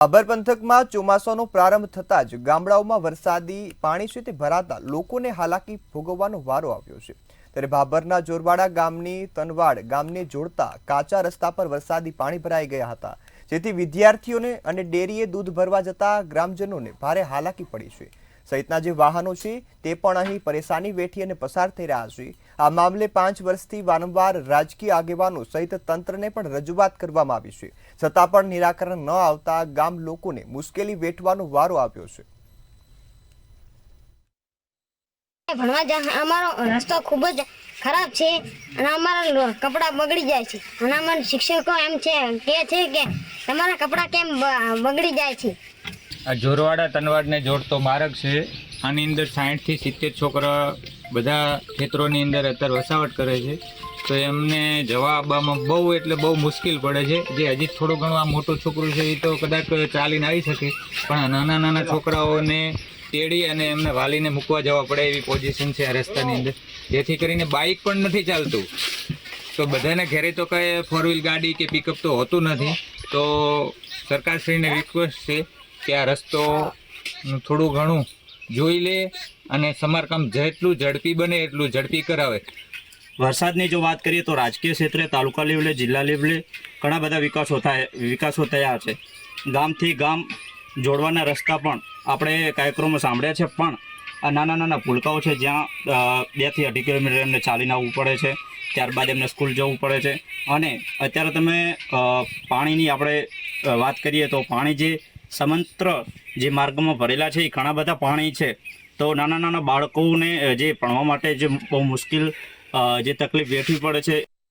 ભાભર પંથકમાં ચોમાસાનો પ્રારંભ થતાં જ ગામડાઓમાં વરસાદી પાણી છે તે ભરાતા લોકોને હાલાકી ભોગવવાનો વારો આવ્યો છે। ત્યારે ભાભરના જોરવાડા ગામની તનવાડ ગામને જોડતા કાચા રસ્તા પર વરસાદી પાણી ભરાઈ ગયા હતા, જેથી વિદ્યાર્થીઓને અને ડેરીએ દૂધ ભરવા જતા ગ્રામજનોને ભારે હાલાકી પડી છે। સહિતના જે વાહનો છે તે પણ અહીં પરેશાની વેઠી અને પસાર થઈ રહ્યા છે। આ મામલે 5 વર્ષથી વારંવાર રાજકીય આગેવાનો સહિત તંત્રને પણ રજૂઆત કરવામાં આવી છે, છતાં પણ નિરાકરણ ન આવતા ગામ લોકોને મુશ્કેલી વેઠવાનો વારો આવ્યો છે। ભણવા અમારો રસ્તો ખૂબ જ ખરાબ છે અને અમારા કપડાં બગડી જાય છે અને અમારા શિક્ષકો એમ છે કે તમારા કપડાં કેમ બગડી જાય છે। આ જોરવાડા તનવાડને જોડતો માર્ગ છે। આની અંદર 60 થી 70 છોકરા બધા ખેતરોની અંદર અત્યારે વસાવટ કરે છે, તો એમને જવા આવવામાં બહુ એટલે બહુ મુશ્કેલ પડે છે। જે હજી થોડું ઘણું આ મોટું છોકરું છે એ તો કદાચ ચાલીને આવી શકે, પણ નાના નાના છોકરાઓને તેડી અને એમને વાલીને મૂકવા જવા પડે એવી પોઝિશન છે આ રસ્તાની અંદર, જેથી કરીને બાઇક પણ નથી ચાલતું। તો બધાને ઘરે તો કંઈ 4 વ્હીલ ગાડી કે પિકઅપ તો હોતું નથી। તો સરકારશ્રીને રિક્વેસ્ટ છે કે આ રસ્તો થોડું ઘણું જોઈ લે અને સમારકામ જેટલું ઝડપી બને એટલું ઝડપી કરાવે। વરસાદની જો વાત કરીએ તો રાજકીય ક્ષેત્રે તાલુકા લેવલે જિલ્લા લેવલે ઘણા બધા વિકાસો થયા છે। ગામથી ગામ જોડવાના રસ્તા પણ આપણે કાર્યક્રમો સાંભળ્યા છે, પણ આ નાના નાના ભૂલકાઓ છે જ્યાં 2 થી 2.5 કિલોમીટર એમને ચાલીને આવવું પડે છે, ત્યારબાદ એમને સ્કૂલ જવું પડે છે। અને અત્યારે તમે પાણીની આપણે વાત કરીએ તો પાણી જે સમાંતર જે માર્ગમાં ભરેલા છે એ ઘણા બધા પાણી છે, તો નાના નાના બાળકોને જે ભણવા માટે જે બહુ મુશ્કેલ જે તકલીફ વેઠવી પડે છે